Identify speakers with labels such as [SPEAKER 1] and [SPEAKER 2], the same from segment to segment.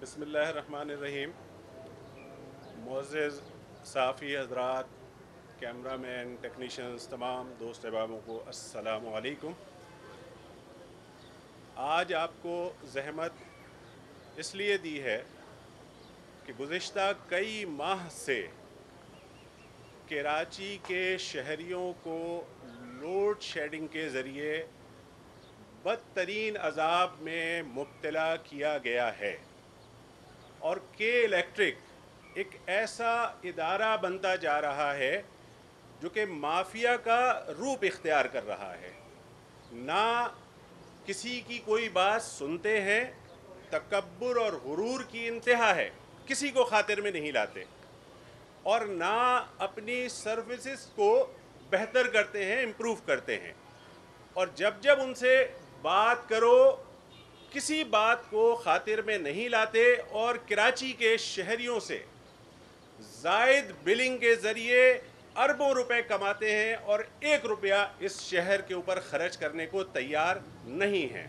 [SPEAKER 1] बिस्मिल्लाहिर्रहमानिर्रहीम। मुअज़्ज़िज़ साफ़ी हज़रात, camera man, technicians, तमाम दोस्त अहबाबों को अस्सलामु अलैकुम। आज आपको ज़हमत इसलिए दी है कि गुज़िश्ता कई माह से कराची के शहरियों को लोड शेडिंग के ज़रिए बदतरीन अज़ाब में मुब्तला किया गया है और के इलेक्ट्रिक एक ऐसा इदारा बनता जा रहा है जो कि माफिया का रूप इख्तियार कर रहा है। ना किसी की कोई बात सुनते हैं, तकब्बुर और गुरूर की इंतहा है, किसी को खातिर में नहीं लाते, और ना अपनी सर्विसेज को बेहतर करते हैं, इम्प्रूव करते हैं। और जब जब उनसे बात करो किसी बात को खातिर में नहीं लाते और कराची के शहरियों से जायद बिलिंग के ज़रिए अरबों रुपए कमाते हैं और 1 रुपया इस शहर के ऊपर खर्च करने को तैयार नहीं हैं।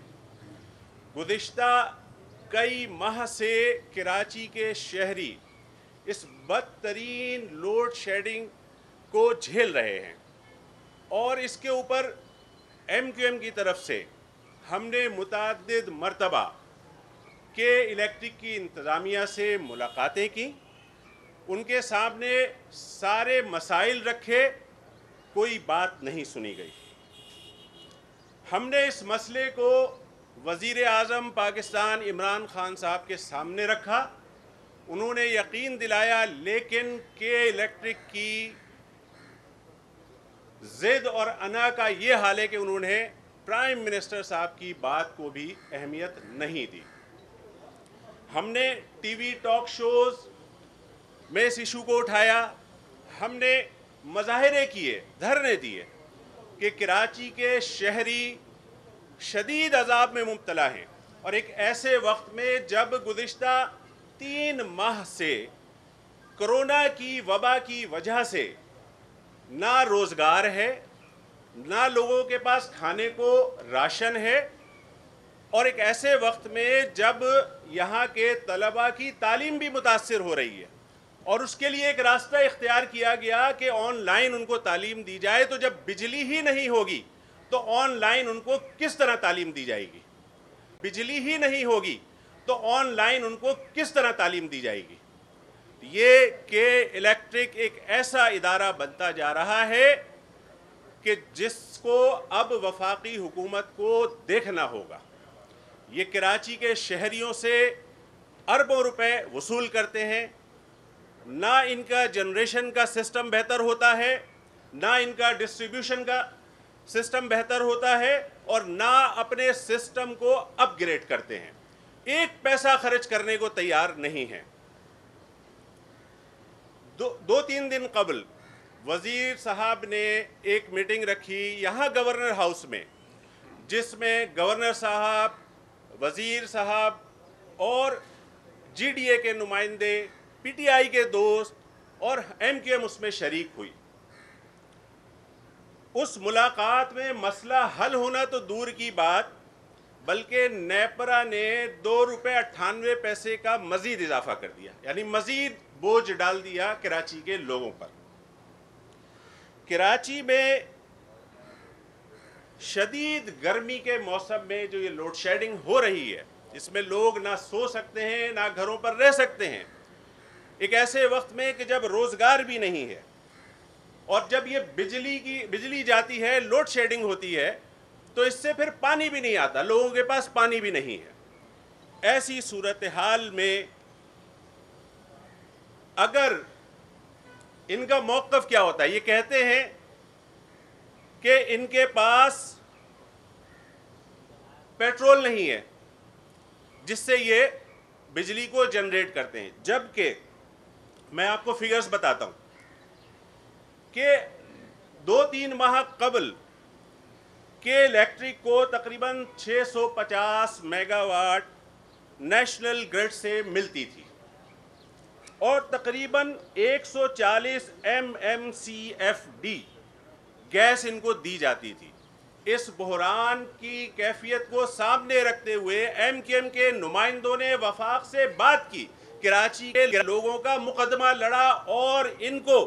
[SPEAKER 1] गुज़िश्ता कई माह से कराची के शहरी इस बदतरीन लोड शेडिंग को झेल रहे हैं और इसके ऊपर MQM की तरफ से हमने मुतअद्दिद मरतबा के इलेक्ट्रिक की इंतज़ामिया से मुलाकातें की, उनके सामने सारे मसाइल रखे, कोई बात नहीं सुनी गई। हमने इस मसले को वज़ीर आज़म पाकिस्तान इमरान खान साहब के सामने रखा, उन्होंने यकीन दिलाया, लेकिन के इलेक्ट्रिक की ज़िद और अना का ये हाल है कि उन्होंने प्राइम मिनिस्टर साहब की बात को भी अहमियत नहीं दी। हमने टीवी टॉक शोज़ में इस इशू को उठाया, हमने मज़ाहिरे किए, धरने दिए कि कराची के शहरी शदीद अज़ाब में मुब्तला हैं और एक ऐसे वक्त में जब गुज़िश्ता 3 माह से कोरोना की वबा की वजह से ना रोज़गार है, ना लोगों के पास खाने को राशन है, और एक ऐसे वक्त में जब यहाँ के तलबा की तालीम भी मुतासिर हो रही है और उसके लिए एक रास्ता इख्तियार किया गया कि ऑनलाइन उनको तालीम दी जाए। तो जब बिजली ही नहीं होगी तो ऑनलाइन उनको किस तरह तालीम दी जाएगी? बिजली ही नहीं होगी तो ऑनलाइन उनको किस तरह तालीम दी जाएगी? ये के इलेक्ट्रिक एक ऐसा इदारा बनता जा रहा है कि जिसको अब वफाकी हुकूमत को देखना होगा। ये कराची के शहरियों से अरबों रुपए वसूल करते हैं, ना इनका जनरेशन का सिस्टम बेहतर होता है, ना इनका डिस्ट्रीब्यूशन का सिस्टम बेहतर होता है, और ना अपने सिस्टम को अपग्रेड करते हैं। 1 पैसा खर्च करने को तैयार नहीं है। 2-3 दिन कबल वज़ीर साहब ने एक मीटिंग रखी यहाँ गवर्नर हाउस में, जिसमें गवर्नर साहब, वज़ीर साहब और GDA के नुमाइंदे, PTI के दोस्त और MQM उसमें शरीक हुई। उस मुलाकात में मसला हल होना तो दूर की बात, बल्कि नेपरा ने 2 रुपये 98 पैसे का मज़ीद इजाफा कर दिया, यानी मज़ीद बोझ डाल दिया कराची के लोगों पर। कराची में शदीद गर्मी के मौसम में जो ये लोड शेडिंग हो रही है, इसमें लोग ना सो सकते हैं, ना घरों पर रह सकते हैं, एक ऐसे वक्त में कि जब रोज़गार भी नहीं है और जब ये बिजली जाती है, लोड शेडिंग होती है, तो इससे फिर पानी भी नहीं आता, लोगों के पास पानी भी नहीं है। ऐसी सूरत हाल में अगर इनका मौक़िफ़ क्या होता है? ये कहते हैं कि इनके पास पेट्रोल नहीं है जिससे ये बिजली को जनरेट करते हैं, जबकि मैं आपको फिगर्स बताता हूं कि 2-3 माह कबल के इलेक्ट्रिक को तकरीबन 650 मेगावाट नेशनल ग्रिड से मिलती थी और तकरीबन 140 MMCFD गैस इनको दी जाती थी। اس بحران کی کیفیت کو سامنے رکھتے ہوئے ایم کیو ایم کے نمائندوں نے وفاق سے بات کی، کراچی کے لوگوں کا مقدمہ لڑا اور ان کو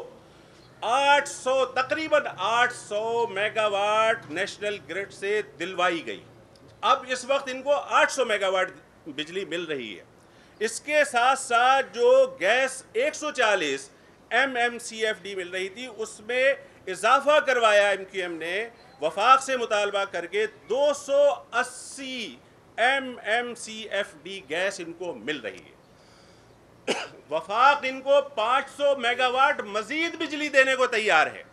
[SPEAKER 1] تقریباً 800 میگا واٹ نیشنل گرڈ سے دلوائی گئی۔ اب اس وقت ان کو 800 میگا واٹ بجلی مل رہی ہے۔ اس کے ساتھ ساتھ جو گیس 140 MMCFD مل رہی تھی اس میں اضافہ کروایا ایم کیو ایم نے وفاق سے مطالبہ کر کے 280 MMCFD گیس ان کو مل رہی ہے۔ وفاق ان کو 500 میگا واٹ مزید بجلی دینے کو تیار ہے،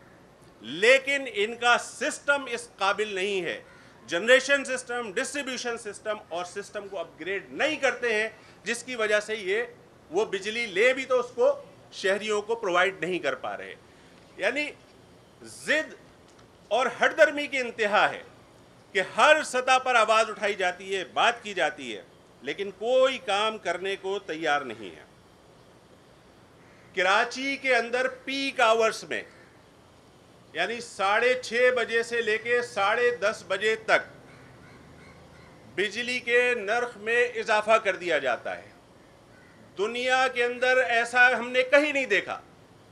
[SPEAKER 1] لیکن ان کا سسٹم اس قابل نہیں ہے۔ جنریشن سسٹم، ڈسٹریبیوشن سسٹم اور سسٹم کو اپ گریڈ نہیں کرتے ہیں، جس کی وجہ سے وہ بجلی لے بھی تو اس کو شہریوں کو پرووائڈ نہیں کر پا رہے۔ یعنی ضد اور ہٹ درمی کی انتہا ہے کہ ہر سطح پر آواز اٹھائی جاتی ہے، بات کی جاتی ہے، لیکن کوئی کام کرنے کو تیار نہیں ہے۔ کراچی کے اندر پیک آورز میں یعنی 6:30 بجے سے لے کے 10:30 بجے تک بجلی کے نرخ میں اضافہ کر دیا جاتا ہے۔ دنیا کے اندر ایسا ہم نے کہیں نہیں دیکھا۔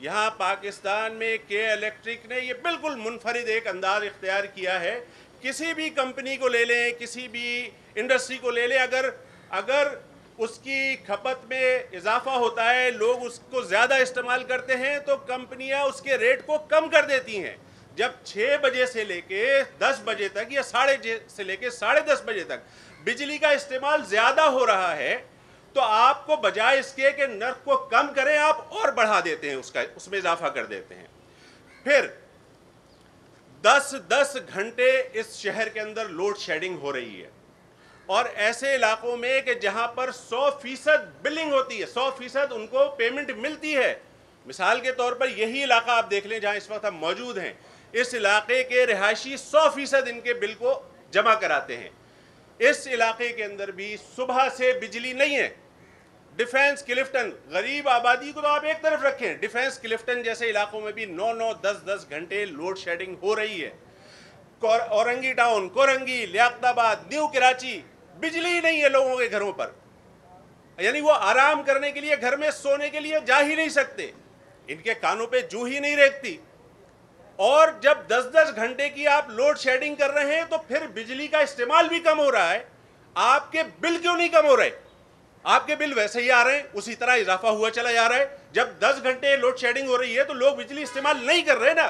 [SPEAKER 1] یہاں پاکستان میں کے الیکٹرک نے یہ بالکل منفرد ایک انداز اختیار کیا ہے۔ کسی بھی کمپنی کو لے لیں، کسی بھی انڈسٹری کو لے لیں، اگر اس کی کھپت میں اضافہ ہوتا ہے، لوگ اس کو زیادہ استعمال کرتے ہیں تو کمپنیاں اس کے ریٹ کو کم کر دیتی ہیں۔ جب 6 بجے سے لے کے 10 بجے تک یا 6:30 سے لے کے 10:30 بجے تک بجلی کا استعمال زیادہ ہو رہا ہے تو آپ کو بجائے اس کے کہ نرخ کو کم کریں، آپ اور بڑھا دیتے ہیں، اس میں اضافہ کر دیتے ہیں۔ پھر 10 گھنٹے اس شہر کے اندر لوڈ شیڈنگ ہو رہی ہے، اور ایسے علاقوں میں کہ جہاں پر 100% بلنگ ہوتی ہے، 100% ان کو پیمنٹ ملتی ہے۔ مثال کے طور پر یہی علاقہ آپ دیکھ لیں جہاں اس وقت ہم موجود ہیں، اس علاقے کے رہائشی 100% ان کے بل کو جمع کراتے ہیں۔ اس علاقے کے اندر بھی صبح سے بجلی نہیں ہے۔ ڈیفنس کلفٹن، غریب آبادی کو تو آپ ایک طرف رکھیں، ڈیفنس کلفٹن جیسے علاقوں میں بھی 9 10 گھنٹے لوڈ شیڈنگ ہو رہی ہے۔ اورنگی ٹاؤن، کورنگی، لیاقت آباد، نیو کراچی، بجلی نہیں ہے لوگوں کے گھروں پر، یعنی وہ آرام کرنے کے لیے گھر میں سونے کے لیے جا ہی نہیں سکتے، ان کے کانوں پہ جو ہی نہیں ریکتی۔ اور جب 10 گھنٹے کی آپ لوڈ شیڈنگ کر رہے ہیں تو پھر بجلی کا استعمال بھی کم ہو رہا ہے، آپ کے بل کیوں نہیں کم ہو رہے؟ آپ کے بل ویسے ہی آ رہے ہیں، اسی طرح اضافہ ہوا چلا جا رہا ہے۔ جب 10 گھنٹے لوڈ شیڈنگ ہو رہی ہے تو لوگ بجلی استعمال نہیں کر رہے نا،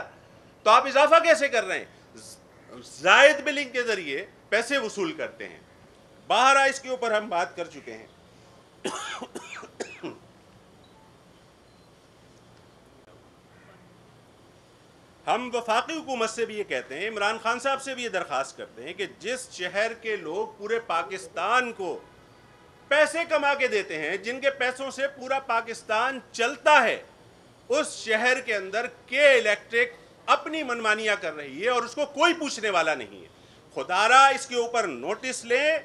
[SPEAKER 1] تو آپ اضافہ کیسے کر رہے ہیں؟ زائد بلنگ کے ذریعے پیسے وصول کرتے ہیں۔ باہر اس کے اوپر ہم بات کر چکے ہیں۔ ہم وفاقی حکومت سے بھی یہ کہتے ہیں، عمران خان صاحب سے بھی یہ درخواست کرتے ہیں کہ جس شہر کے لوگ پورے پاکستان کو پیسے کما کے دیتے ہیں، جن کے پیسوں سے پورا پاکستان چلتا ہے، اس شہر کے اندر کے الیکٹرک اپنی منمانیاں کر رہی ہے اور اس کو کوئی پوچھنے والا نہیں ہے۔ خدا را اس کے اوپر نوٹس لیں،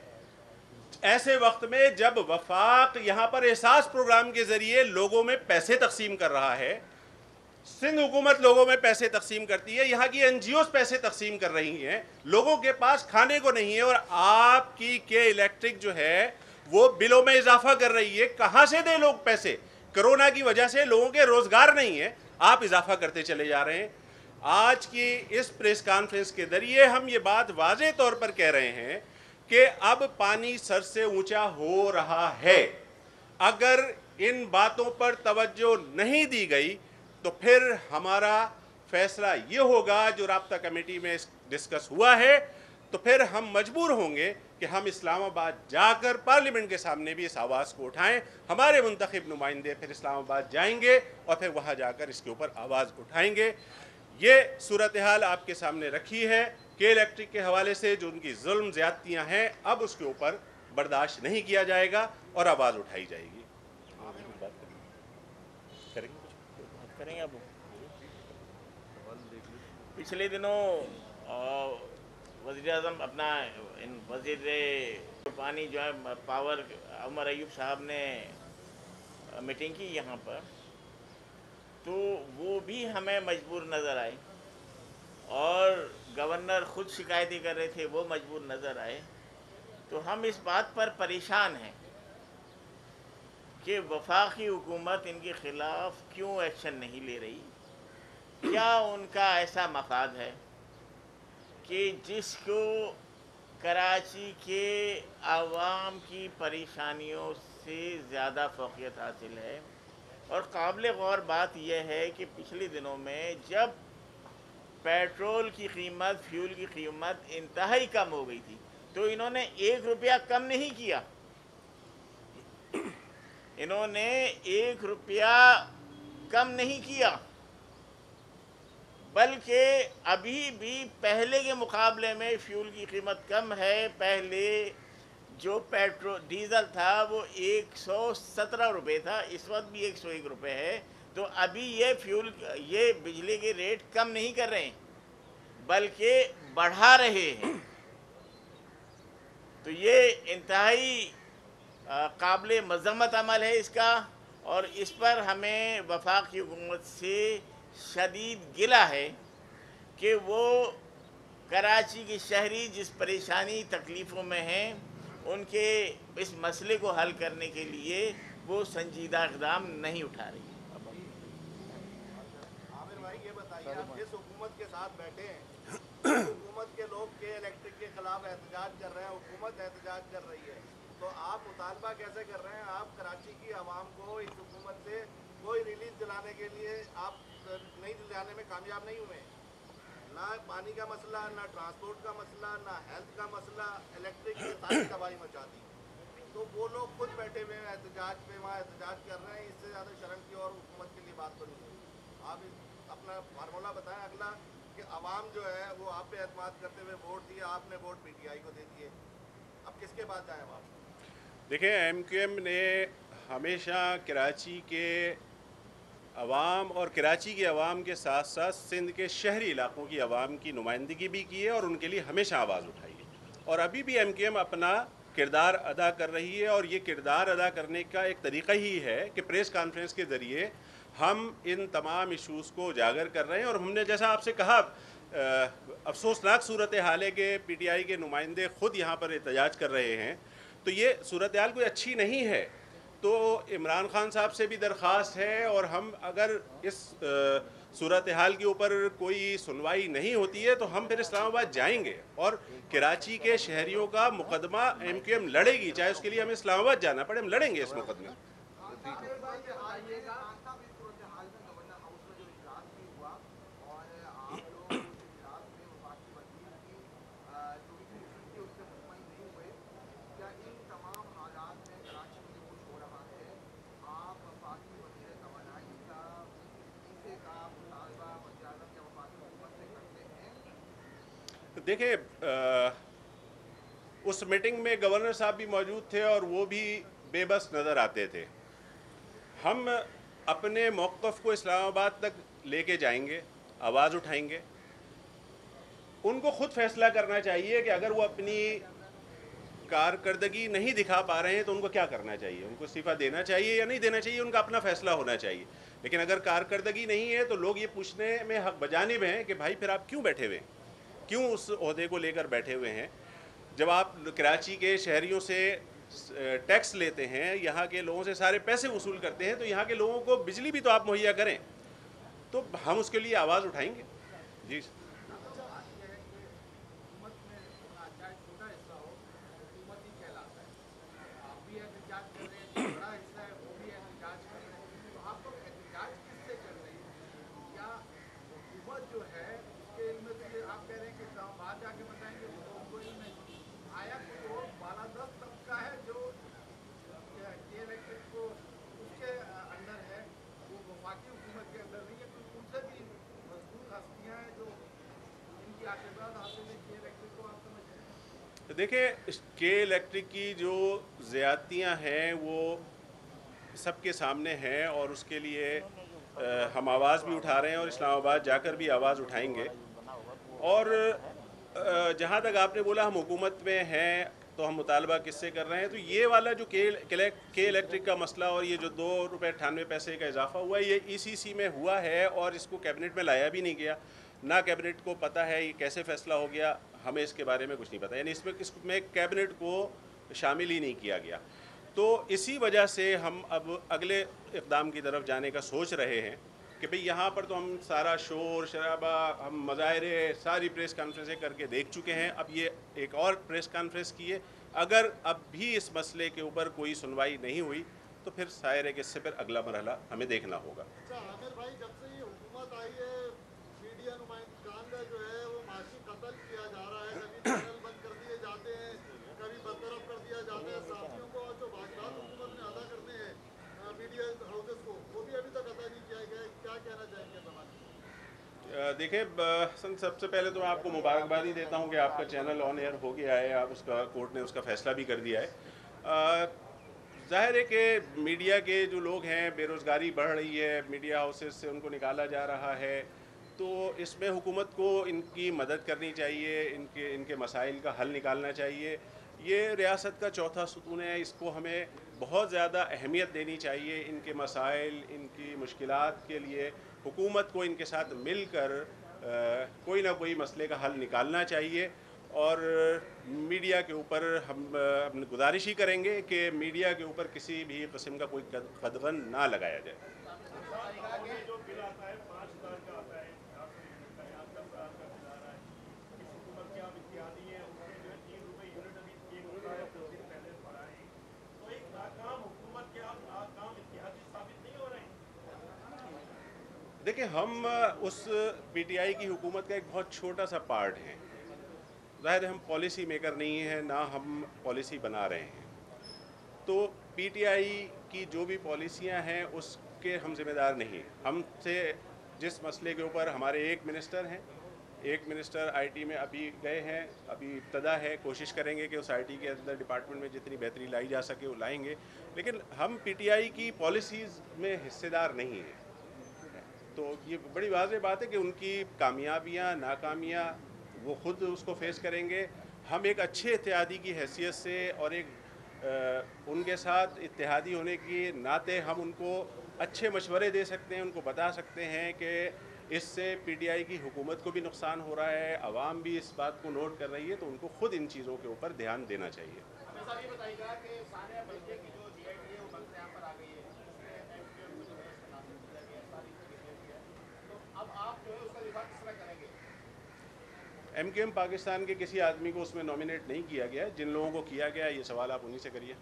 [SPEAKER 1] ایسے وقت میں جب وفاق یہاں پر احساس پروگرام کے ذریعے لوگوں میں پیسے تقسیم کر رہا ہے، سندھ حکومت لوگوں میں پیسے تقسیم کرتی ہے، یہاں کی NGOs پیسے تقسیم کر رہی ہیں، لوگوں کے پاس کھانے کو نہیں ہے، اور آپ کی کے الیکٹرک جو ہے وہ بلوں میں اضافہ کر رہی ہے۔ کہاں سے دے لوگ پیسے؟ کرونا کی وجہ سے لوگوں کے روزگار نہیں ہے، آپ اضافہ کرتے چلے جا رہے ہیں۔ آج کی اس پریس کانفرنس کے ذریعے ہم یہ بات واضح طور پر کہہ رہے ہیں کہ اب پانی سر سے اونچا ہو رہا ہے۔ اگر ان باتوں پر توجہ نہیں دی گئی تو پھر ہمارا فیصلہ یہ ہوگا جو رابطہ کمیٹی میں ڈسکس ہوا ہے، تو پھر ہم مجبور ہوں گے کہ ہم اسلام آباد جا کر پارلیمنٹ کے سامنے بھی اس آواز کو اٹھائیں۔ ہمارے منتخب نمائندے پھر اسلام آباد جائیں گے اور پھر وہاں جا کر اس کے اوپر آواز اٹھائیں گے۔ یہ صورتحال آپ کے سامنے رکھی ہے کہ الیکٹرک کے حوالے سے جو ان کی ظلم زیادتیاں ہیں، اب اس کے اوپر برداشت نہیں کیا جائے گا اور آواز اٹھائی جائے گی۔
[SPEAKER 2] کریں گے اب پچھلے دنوں وزیر اعظم اپنا وزیر پانی جو ہے پاور عمر ایوب صاحب نے میٹنگ کی یہاں پر، تو وہ بھی ہمیں مجبور نظر آئے اور گورنر خود شکایتی کر رہے تھے وہ مجبور نظر آئے، تو ہم اس بات پر پریشان ہیں کہ وفاقی حکومت ان کے خلاف کیوں ایکشن نہیں لے رہی. کیا ان کا ایسا مفاد ہے کہ جس کو کراچی کے عوام کی پریشانیوں سے زیادہ فوقیت حاصل ہے؟ اور قابل غور بات یہ ہے کہ پچھلے دنوں میں جب پیٹرول کی قیمت، فیول کی قیمت انتہائی کم ہو گئی تھی، تو انہوں نے 1 روپیہ کم نہیں کیا. انہوں نے 1 روپیہ کم نہیں کیا، بلکہ ابھی بھی پہلے کے مقابلے میں فیول کی قیمت کم ہے. پہلے جو ڈیزل تھا وہ 117 روپے تھا، اس وقت بھی 101 روپے ہے. تو ابھی یہ بجلی کے ریٹ کم نہیں کر رہے ہیں بلکہ بڑھا رہے ہیں. تو یہ انتہائی قابل مذمت عمل ہے اس کا، اور اس پر ہمیں وفاقی حکومت سے شدید گلہ ہے کہ وہ کراچی کے شہری جس پریشانی تکلیفوں میں ہیں ان کے اس مسئلے کو حل کرنے کے لیے وہ سنجیدہ اقدام نہیں اٹھا رہی.
[SPEAKER 3] عامر بھائی یہ بتائیے، آپ جس حکومت کے ساتھ بیٹھے ہیں اس حکومت کے لوگ کے الیکٹرک کے خلاف احتجاج کر رہے ہیں، حکومت احتجاج کر رہی ہے، تو آپ مطالبہ کیسے کر رہے ہیں؟ آپ کراچی کی عوام کو اس حکومت سے کوئی ریلیف دلانے کے لیے آپ نہیں دلانے میں کامیاب نہیں ہوئے. نہ پانی کا مسئلہ، نہ ٹرانسپورٹ کا مسئلہ، نہ ہیلتھ کا مسئلہ، الیکٹرک کی ساری تباہی مچا دی. تو وہ لوگ خود بیٹھے ہوئے ہیں احتجاج پہ، وہاں احتجاج کر رہے ہیں. اس سے زیادہ شرم کی اور حکومت کے لیے بات تو نہیں ہے. آپ اپنا فارمولہ بتائیں اگلا کہ عوام جو ہے وہ آپ پہ اعتماد کرتے ہوئے ووٹ دیے، آپ نے ووٹ پی ٹی آئی کو دے دیے، اب کس کے بعد جائیں آپ؟
[SPEAKER 1] دیکھیں، ایم کیو ایم نے ہمیشہ کراچی کے عوام اور کراچی کے عوام کے ساتھ ساتھ سندھ کے شہری علاقوں کی عوام کی نمائندگی بھی کی ہے اور ان کے لیے ہمیشہ آواز اٹھائی ہے، اور ابھی بھی ایم کیو ایم اپنا کردار ادا کر رہی ہے. اور یہ کردار ادا کرنے کا ایک طریقہ ہی ہے کہ پریس کانفرنس کے ذریعے ہم ان تمام ایشوز کو اجاگر کر رہے ہیں. اور ہم نے جیسا آپ سے کہا، افسوسناک صورتحال ہے کہ پی ٹی آئی کے نمائندے خود یہاں پر احتجاج کر رہے ہیں، تو یہ صورتحال کوئی اچھی نہیں ہے. تو عمران خان صاحب سے بھی درخواست ہے، اور ہم اگر اس صورتحال کے اوپر کوئی سنوائی نہیں ہوتی ہے تو ہم پھر اسلام آباد جائیں گے، اور کراچی کے شہریوں کا مقدمہ ایم کیو ایم لڑے گی، چاہے اس کے لیے ہمیں اسلام آباد جانا پڑے، ہم لڑیں گے اس مقدمے. دیکھیں، اس میٹنگ میں گورنر صاحب بھی موجود تھے اور وہ بھی بے بس نظر آتے تھے. ہم اپنے موقف کو اسلام آباد تک لے کے جائیں گے، آواز اٹھائیں گے. ان کو خود فیصلہ کرنا چاہیے کہ اگر وہ اپنی کارکردگی نہیں دکھا پا رہے ہیں تو ان کو کیا کرنا چاہیے، ان کو استعفیٰ دینا چاہیے یا نہیں دینا چاہیے، ان کا اپنا فیصلہ ہونا چاہیے. لیکن اگر کارکردگی نہیں ہے تو لوگ یہ پوچھنے میں حق بجانب ہیں کہ بھائی پھر آپ کیوں بیٹھے ہوئے ہیں، کیوں اس عہدے کو لے کر بیٹھے ہوئے ہیں. جب آپ کراچی کے شہریوں سے ٹیکس لیتے ہیں، یہاں کے لوگوں سے سارے پیسے وصول کرتے ہیں، تو یہاں کے لوگوں کو بجلی بھی تو آپ مہیا کریں. تو ہم اس کے لیے آواز اٹھائیں گے. جی دیکھیں، کے الیکٹرک کی جو زیادتیاں ہیں وہ سب کے سامنے ہیں، اور اس کے لیے ہم آواز بھی اٹھا رہے ہیں اور اسلام آباد جا کر بھی آواز اٹھائیں گے. اور جہاں تک آپ نے بولا ہم حکومت میں ہیں تو ہم مطالبہ کس سے کر رہے ہیں، تو یہ والا جو کے الیکٹرک کا مسئلہ اور یہ جو 2 روپے 98 پیسے کا اضافہ ہوا ہے، یہ ای سی سی میں ہوا ہے اور اس کو کیبنٹ میں لایا بھی نہیں گیا. ना कैबिनेट को पता है ये कैसे फैसला हो गया, हमें इसके बारे में कुछ नहीं पता, यानी इसमें कैबिनेट को शामिल ही नहीं किया गया। तो इसी वजह से हम अब अगले इक़दाम की तरफ जाने का सोच रहे हैं कि भाई यहाँ पर तो हम सारा शोर शराबा, हम मुज़ाहरे, सारी प्रेस कॉन्फ्रेंसें करके देख चुके हैं, अब ये एक और प्रेस कॉन्फ्रेंस की है। अगर अब भी इस मसले के ऊपर कोई सुनवाई नहीं हुई तो फिर शायर है कि इससे फिर अगला मरहला हमें देखना होगा।
[SPEAKER 4] अच्छा आमिर भाई, जब से ये हुकूमत आई है मीडिया नुमाइंदान का जो है वो माशी कत्ल किया जा रहा है, कभी चैनल बंद कर दिए जाते हैं, कभी बरतरफ कर दिया जाता है, साथियों को जो वाजिबात हुकूमत ने अदा करने हैं मीडिया हाउसेस को, वो भी अभी तक अदा नहीं किया गया। क्या कहना चाहेंगे समाज?
[SPEAKER 1] देखिए सबसे पहले तो मैं आपको मुबारकबादी देता हूँ कि आपका चैनल ऑन एयर हो गया है, आप उसका कोर्ट ने उसका फ़ैसला भी कर दिया है। ज़ाहिर है कि मीडिया के जो लोग हैं, बेरोज़गारी बढ़ रही है, मीडिया हाउसेस से उनको निकाला जा रहा है, तो इसमें हुकूमत को इनकी मदद करनी चाहिए, इनके मसाइल का हल निकालना चाहिए। ये रियासत का चौथा सुतून है, इसको हमें बहुत ज़्यादा अहमियत देनी चाहिए। इनके मसाइल, इनकी मुश्किलात के लिए हुकूमत को इनके साथ मिलकर कोई ना कोई मसले का हल निकालना चाहिए। और मीडिया के ऊपर हम गुजारिश ही करेंगे कि मीडिया के ऊपर किसी भी किस्म का कोई कदगन ना लगाया जाए।
[SPEAKER 3] जो बिल आता है 5,000 का आता है, 10,000 का बिल आ रहा है, इस हुकूमत के आप इत्तेहादी हैं, उसमें जो है 3 रुपये यूनिट अभी एक होता है, 2 दिन पहले बढ़ाए, तो एक नाकाम हुकूमत के आप नाकाम इत्तेहादी साबित नहीं हो रहे हैं।
[SPEAKER 1] देखिए, हम उस पीटीआई की हुकूमत का एक बहुत छोटा सा पार्ट हैं। ज़ाहिर है हम पॉलिसी मेकर नहीं हैं, ना हम पॉलिसी बना रहे हैं। तो पीटीआई की जो भी पॉलिसियां हैं उसके हम ज़िम्मेदार नहीं हैं। हमसे जिस मसले के ऊपर हमारे एक मिनिस्टर हैं, एक मिनिस्टर आईटी में अभी गए हैं, अभी इब्तदा है, कोशिश करेंगे कि उस आईटी के अंदर डिपार्टमेंट में जितनी बेहतरी लाई जा सके वो लाएंगे, लेकिन हम पीटीआई की पॉलिसीज़ में हिस्सेदार नहीं हैं। तो ये बड़ी वाज़ेह बात है कि उनकी कामयाबियाँ, नाकामियाँ वो ख़ुद उसको फेस करेंगे। हम एक अच्छे इत्तेहादी की हैसियत से और एक उनके साथ इत्तेहादी होने के नाते हम उनको अच्छे मशवरे दे सकते हैं, उनको बता सकते हैं कि इससे पीटीआई की हुकूमत को भी नुकसान हो रहा है, आवाम भी इस बात को नोट कर रही है, तो उनको ख़ुद इन चीज़ों के ऊपर ध्यान देना चाहिए।
[SPEAKER 3] साहब ये बताइएगा कि सानिया मलिक की जो जीआईटी है वो मंत्र यहाँ पर आ गई है, तो अब आप जो है उसका दिफा किस तरह करेंगे?
[SPEAKER 1] एमकेएम पाकिस्तान के किसी आदमी को उसमें नॉमिनेट नहीं किया गया। जिन लोगों को किया गया, ये सवाल आप उन्हीं से करिए।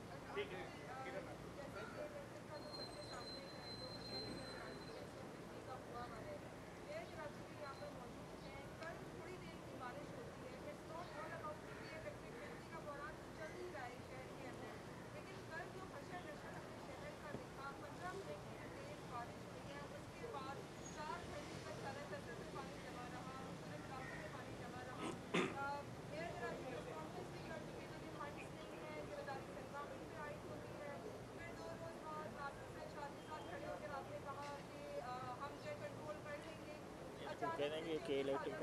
[SPEAKER 2] कह देंगे कि इलेक्ट्रिक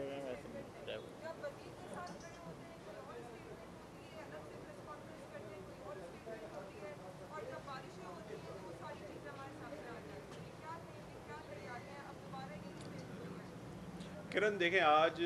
[SPEAKER 1] किरण, देखें, आज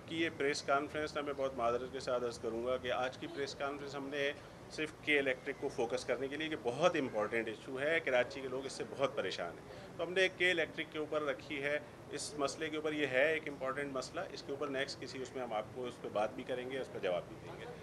[SPEAKER 1] की ये प्रेस कॉन्फ्रेंस ना, मैं बहुत मादरत के साथ अर्ज़ करूँगा कि आज की प्रेस कॉन्फ्रेंस हमने सिर्फ के इलेक्ट्रिक को फोकस करने के लिए, कि बहुत इंपॉर्टेंट इशू है, कराची के लोग इससे बहुत परेशान हैं, तो हमने के इलेक्ट्रिक के ऊपर रखी है। इस मसले के ऊपर ये है एक इम्पॉर्टेंट मसला, इसके ऊपर नेक्स्ट किसी उसमें हम आपको उस पर बात भी करेंगे, उस पर जवाब भी देंगे।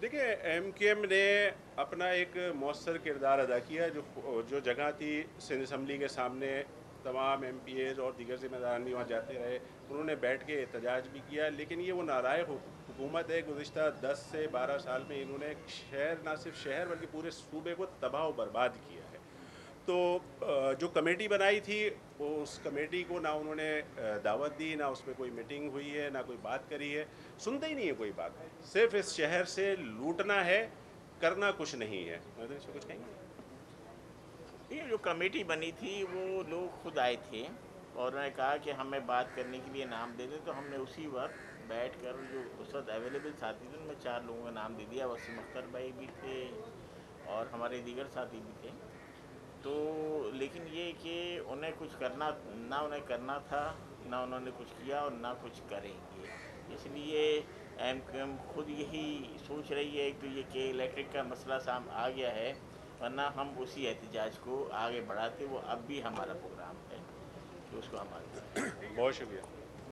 [SPEAKER 1] देखिए, एमकेएम ने अपना एक मौसर किरदार अदा किया। जो जगह थी सिंध असम्बली के सामने, तमाम एमपीएज और दीगर ज़िम्मेदारान भी वहाँ जाते रहे, उन्होंने बैठ के एहतजाज भी किया, लेकिन ये वो नारायक हुकूमत है। गुज़िश्ता 10 से 12 साल में इन्होंने शहर, ना सिर्फ शहर बल्कि पूरे सूबे को तबाह व बर्बाद किया है। तो जो कमेटी बनाई थी, वो उस कमेटी को ना उन्होंने दावत दी, ना उसमें कोई मीटिंग हुई है, ना कोई बात करी है, सुनते ही नहीं है कोई बात। सिर्फ इस शहर से लूटना है, करना कुछ नहीं है। इसमें कुछ कहेंगे?
[SPEAKER 2] ये जो कमेटी बनी थी वो लोग खुद आए थे और उन्होंने कहा कि हमें बात करने के लिए नाम दे दें, तो हमने उसी वक्त बैठकर जो उस वक्त अवेलेबल साथी थे उनमें 4 लोगों का नाम दे दिया। वसीम अख्तर भाई भी थे और हमारे दीगर साथी भी थे। तो लेकिन ये कि उन्हें कुछ करना ना उन्हें करना था, ना उन्होंने कुछ किया और ना कुछ करेंगे। इसलिए एमक्यूएम खुद यही सोच रही है कि ये कि इलेक्ट्रिक का मसला साम आ गया है, वरना हम उसी एहतजाज को आगे बढ़ाते। वो अब भी हमारा प्रोग्राम है कि उसको हम आगे बढ़ाएं।
[SPEAKER 1] बहुत शुक्रिया।